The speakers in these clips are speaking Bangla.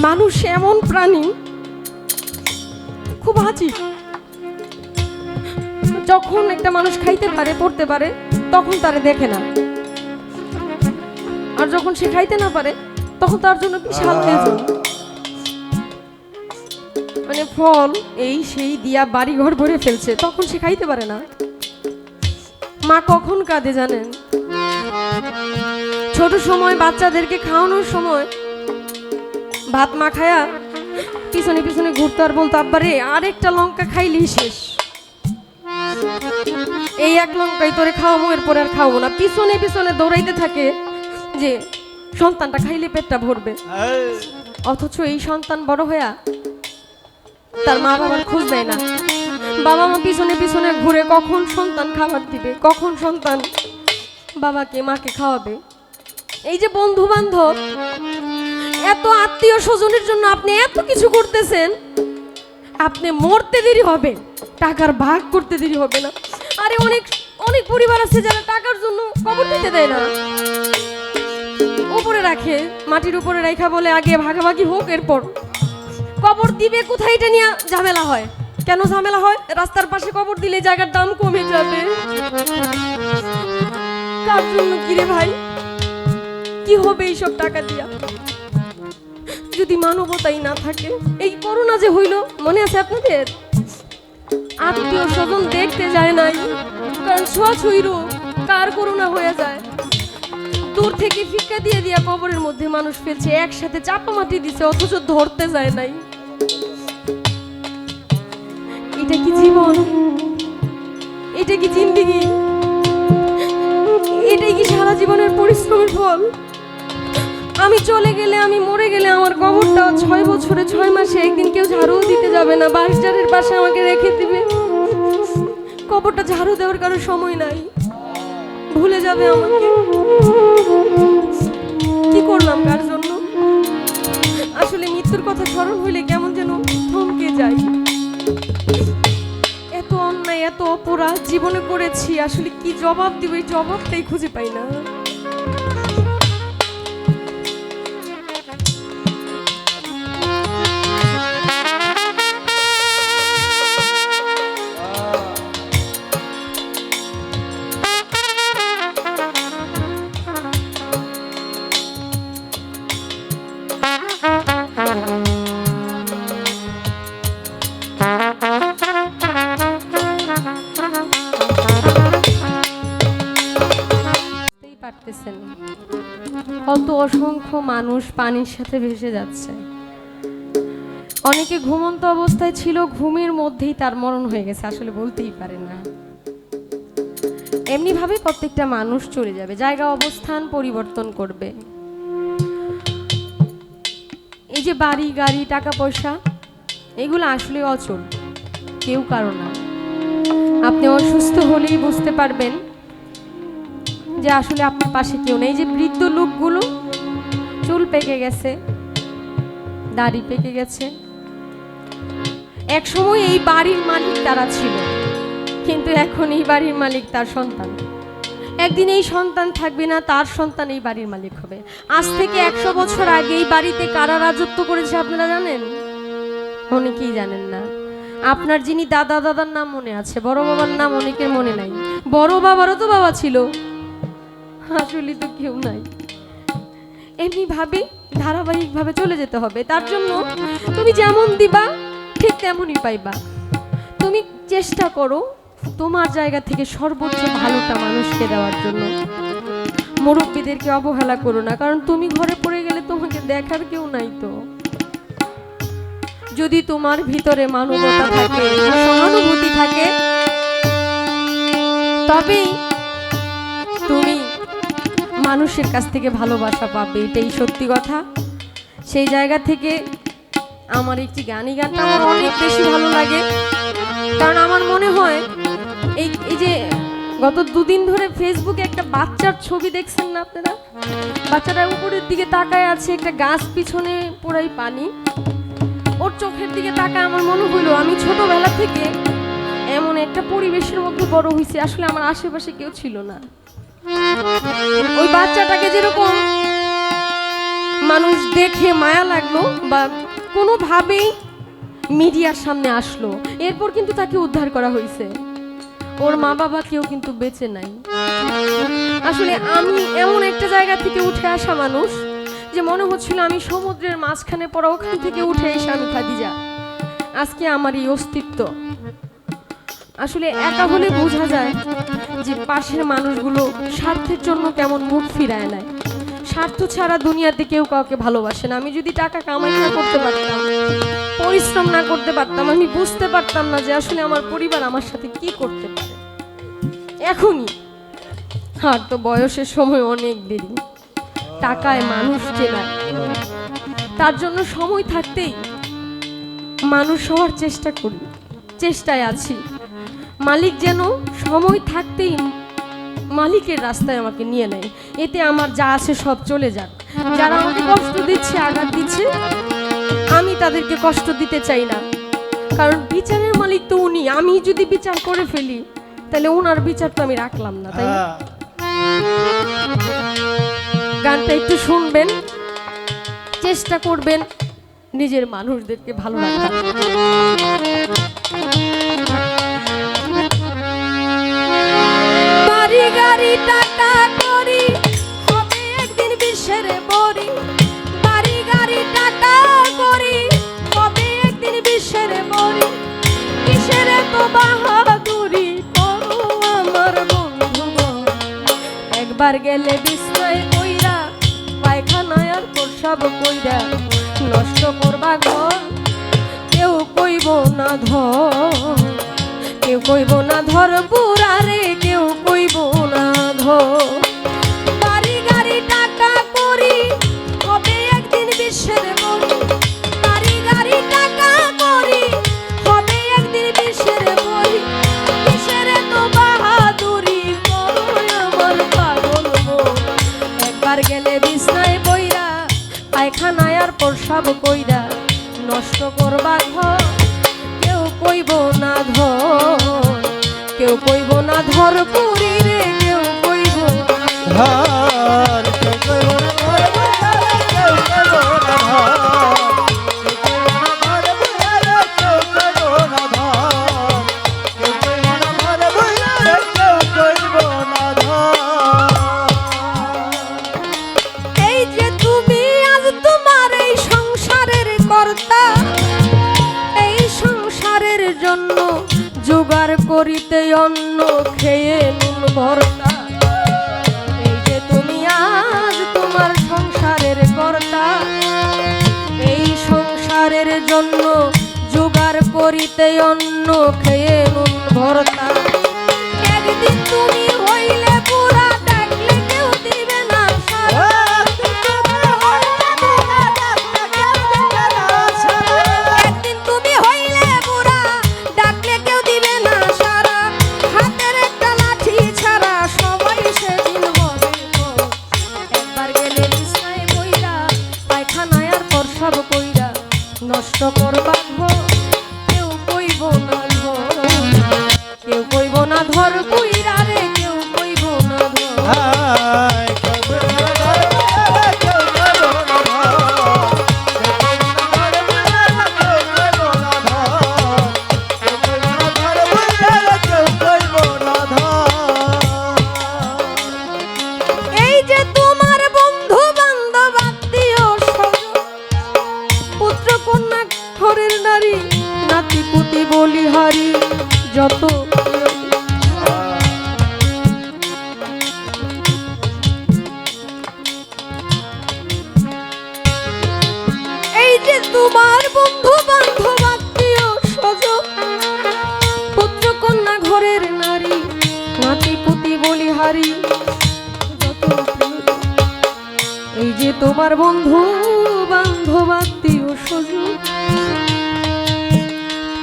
মানুষ এমন প্রাণী খুব আজীব। যখন একটা মানুষ খাইতে পারে পড়তে পারে তখন তারে দেখে না, আর যখন সে খাইতে না পারে তখন তার জন্য বিশাল তেজন। মানে ফল এই সেই দিয়া বাড়ি ঘর ভরে ফেলছে, তখন সে খাইতে পারে না। মা কখন কাঁদে জানেন? ছোট সময় বাচ্চাদেরকে খাওয়ানোর সময় ভাত মাখায়া পিছনে পিছনে ঘুরতো আর বলতো, আব্বারে আরেকটা লঙ্কা খাইলেই শেষ, এই এক লঙ্কাই তোরে খাওয়াবো, এরপরে আর খাওয়াবো না। পিছনে পিছনে দৌড়াইতে থাকে যে সন্তানটা খাইলে পেটটা ভরবে। অথচ এই সন্তান বড় হইয়া তার মা বাবার খোঁজ দেয় না। বাবা মা পিছনে পিছনে ঘুরে কখন সন্তান খাবার দিবে, কখন সন্তান বাবাকে মাকে খাওয়াবে। এই যে বন্ধু বান্ধব, এত আত্মীয় স্বজনের জন্য আপনি এত কিছু করতেছেন, আপনি মরতে দেরি হবে, টাকার ভাগ করতে দেরি হবে না। আরে অনেক অনেক পরিবার আছে যারা টাকার জন্য কবর দিতে দেয় না, উপরে রাখে, মাটির উপরে রাখা বলে আগে ভাগাভাগি হোক, এরপর কবর দিবে কোথায় এটা নিয়ে ঝামেলা হয়। কেন ঝামেলা হয়? রাস্তার পাশে কবর দিলে জায়গার দাম কমে যাবে। কার জন্য কিরে ভাই, কি হবে এইসব টাকা দিয়া যদি মানবতাই না থাকে? এই করোনা যে হইল, মনে আছে আপনাদের? আত্মীয় স্বজন দেখতে যায় নাই, কারণ ছোঁয়াছুঁই রোগ, কার করোনা হয়ে যায়। দূর থেকে ফিক্কা দিয়ে দিয়া কবরের মধ্যে মানুষ ফেলছে, একসাথে চাপা মাটি দিছে, অথচ ধরতে যায় নাই। এটা কি জীবন? এটা কি জিন্দেগি? এটাই কি সারা জীবনের পরিশ্রমের ফল? আমি চলে গেলে, আমি মরে গেলে আমার কবরটা 6 বছরে 6 মাসে একদিন কেউ ঝাড়ু দিতে যাবে না, বাঁশঝাড়ের পাশে আমাকে রেখে দিবে। কবরটা ঝাড়ু দেওয়ার কারো সময় নাই, ভুলে যাবে আমাকে। কি করলাম কার জন্য? আসলে মৃত্যুর কথা স্মরণ হইলে কেমন যেন থমকে যাই। এত অন্যায়, এত অপরাধ জীবনে করেছি, আসলে কি জবাব দিব, এই জবাবটাই খুঁজে পাই না। কত অসংখ্য মানুষ পানির সাথে ভেসে যাচ্ছে। অনেকে ঘুমন্ত অবস্থায় ছিল, ঘুমের মধ্যেই তার মরণ হয়ে গেছে, আসলে বলতেই পারে না। এমনি ভাবে প্রত্যেকটা মানুষ চলে যাবে, জায়গা অবস্থান পরিবর্তন করবে। এই যে বাড়ি গাড়ি টাকা পয়সা, এগুলো আসলে অচল, কেউ কারো না। আপনি অসুস্থ হলেই বুঝতে পারবেন যে আসলে আপনার পাশে কেউ নেই। যে বৃদ্ধ লোকগুলো, চুল পেকে গেছে, দাড়ি পেকে গেছে, এক সময় এই বাড়ির মালিক তারা ছিল, কিন্তু এখন এই বাড়ির মালিক তার সন্তান। একদিন এই সন্তান থাকবে না, তার সন্তান এই বাড়ির মালিক হবে। আজ থেকে 100 বছর আগে এই বাড়িতে কারা রাজত্ব করেছে আপনারা জানেন? অনেকেই জানেন না। আপনার যিনি দাদা দাদার নাম মনে আছে, বড় বাবার নাম অনেকের মনে নাই। বড় বাবারও তো বাবা ছিল, আসলে তো কেউ নাই। এমনি ভাবে ধারাবাহিক ভাবে চলে যেতে হবে। তার জন্য তুমি যেমন দিবা ঠিক তেমনই পাইবা। তুমি চেষ্টা করো তোমার জায়গা থেকে সর্বোচ্চ ভালোটা মানুষকে দেওয়ার জন্য। মুরব্বীদেরকে অবহেলা করো না, কারণ তুমি ঘরে পড়ে গেলে তোমাকে দেখার কেউ নাই। তো যদি তোমার ভিতরে মানবতা থাকে, সহানুভূতি থাকে, তবেই তুমি মানুষের কাছ থেকে ভালোবাসা পাবে, এটাই সত্যি কথা। সেই জায়গা থেকে আমার একটি গানটা আমার অনেক বেশি ভালো লাগে, কারণ আমার মনে হয় এই যে গত 2 দিন ধরে ফেসবুকে একটা বাচ্চার ছবি দেখছেন না আপনারা? বাচ্চাটা উপরের দিকে তাকায় আছে, একটা গাছ পিছনে পুরাই পানি, ওর চোখের দিকে তাকায় আমার মনে হলো আমি ছোটবেলা থেকে এমন একটা পরিবেশের মধ্যে বড় হয়েছি, আসলে আমার আশেপাশে কেউ ছিল না। ওই বাচ্চাটাকে যেরকম মানুষ দেখে মায়া লাগলো বা কোনোভাবেই মিডিয়ার সামনে আসলো, এরপর কিন্তু তাকে উদ্ধার করা হয়েছে। ওর মা বাবা কেউ কিন্তু বেঁচে নাই। আসলে আমি এমন একটা জায়গা থেকে উঠে আসা মানুষ যে মনে হচ্ছিল আমি সমুদ্রের মাঝখানে পড়া, ওখান থেকে উঠে এসে আমি খাদিজা। আজকে আমার এই অস্তিত্ব। আসলে একা হলে বোঝা যায় যে পাশের মানুষগুলো স্বার্থের জন্য কেমন মুখ ফিরায় নেয়। স্বার্থ ছাড়া দুনিয়াতে কেউ কাউকে ভালোবাসে না। আমি যদি টাকা কামাই না করতে পারতাম, পরিশ্রম না করতে পারতাম, আমি বুঝতে পারতাম না যে আসলে আমার পরিবার আমার সাথে কি করতে পারে। এখনই আর তো বয়সের সময় অনেক দেরি। টাকায় মানুষ চেনায়, তার জন্য সময় থাকতেই মানুষ হওয়ার চেষ্টা করি, চেষ্টায় আছি। মালিক যেন সময় থাকতেই মালিকের রাস্তায় আমাকে নিয়ে নেয়, এতে আমার যা আছে সব চলে যাক। যারা আমাকে কষ্ট দিচ্ছে, আঘাত দিচ্ছে, আমি তাদেরকে কষ্ট দিতে চাই না, কারণ বিচারের মালিক তো উনি। আমি যদি বিচার করে ফেলি তাহলে ওনার বিচার তো আমি রাখলাম না, তাই না? গানটা একটু শুনবেন, চেষ্টা করবেন নিজের মানুষদেরকে ভালো রাখার। বাড়ি গাড়ি টাকা করি, হবে একদিন বিশ্বের বড়ি। বাড়ি গাড়ি টাকা করি, হবে একদিন বিশ্বের বড়ি। কিসের তো বাহাদুরি করো আমার বন্ধু, একবার গেলে বিছনায় কইরা, পায়খানায় আর প্রসাব কইরা, নষ্ট করবা ঘর কেউ কইব না ধর, কেউ কইব না ধর পুরারে, কেউ কইব না ধর। বাড়ি গাড়ি টাকা করি, হবে একদিন বিশ্বের বড়ি। বাড়ি গাড়ি টাকা করি, হবে একদিন বিশ্বের বড়ি। কিসের তো বাহাদুরি করো আমার পাগল মন, একবার গেলে বিছনায় বইরা, পায়খানায় আর প্রসাব কইরা, নষ্ট করবা ঘর কেউ কইব না ধর, কেউ কইব না ধর পুরি রে, কেউ কইব ধর, কেউ কইব না ধর, কেউ কইব না ধর, কেউ কইব না ধর, কেউ কইব না ধর, কেউ কইব না ধর। এই যে তুমি আজ তোমার এই সংসারের কর্তা, এই সংসারের জন্য জোগাড় করিতে অন্ন খেয়ে নুন ভর্তা। এই যে তুমি আজ তোমার সংসারের কর্তা, এই সংসারের জন্য জোগাড় করিতে অন্ন খেয়ে নুন ভর্তা। একদিন তুমি হইলে পুরা, ডাকলে কেউ দিবে না সাড়া। একদিন তুমি হইলে পুরা, ডাকলে কেউ দিবে না সাড়া। হাতের একটা লাঠি ছাড়া সবাই সেদিন হবে পর। একবার গেলে বিছনায় বইরা, পায়খানায় আর প্রসাব কইরা, নষ্ট করবা ঘর কেউ কইব না ধর, কেউ কইব না ধর কইরা রে, কেউ কইব না ধর, কেউ কইব না ধর, কেউ কইব না ধর, কেউ কইব না ধর, কেউ কইব না ধর। এই যে তোমার বন্ধু বান্ধব আত্মীয় স্বজন, পুত্র কন্যা ঘরের নারী, নাতি পুতি বলিহারি যত, এই যে তোমার বন্ধু বান্ধব আত্মীয় স্বজন, পুত্র কন্যা ঘরের নারী, নাতি পুতি বলিহারি যত, এই যে তোমার বন্ধু বান্ধব আত্মীয় স্বজন,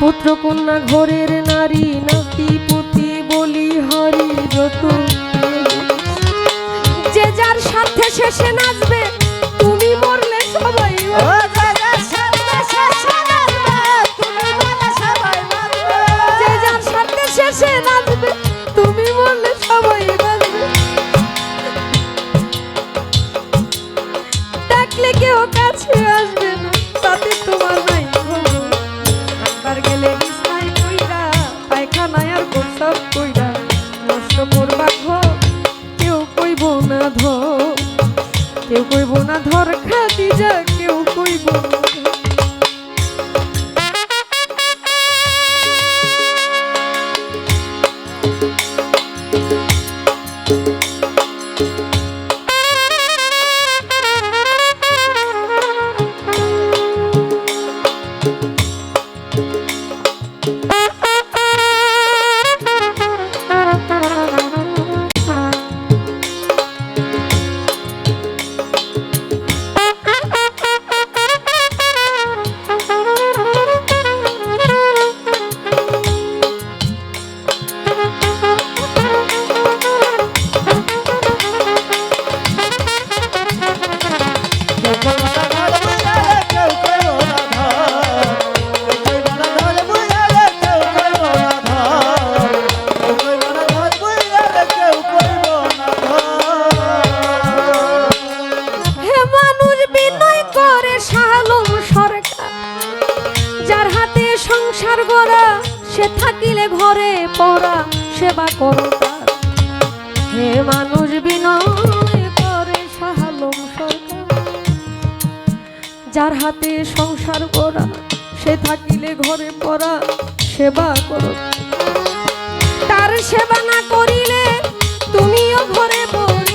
পুত্র কন্যা ঘরের নারী, নাতি পুতি বলিহারি যত, যে যার স্বার্থে শেষে নাচবে, তুমি মরলে সবাই যে যার স্বার্থে শেষে নাচবে, তুমি মরলে সবাই বাঁচবে। ডাকলে কেউ সে থাকিলে ঘরে পড়া সেবা করো তার। হে মানুষ বিনয় করে শাহালম সরকার, যার হাতে সংসার করা সে থাকিলে ঘরে পড়া সেবা করো। তার সেবা না করিলে তুমিও ঘরে পড়ি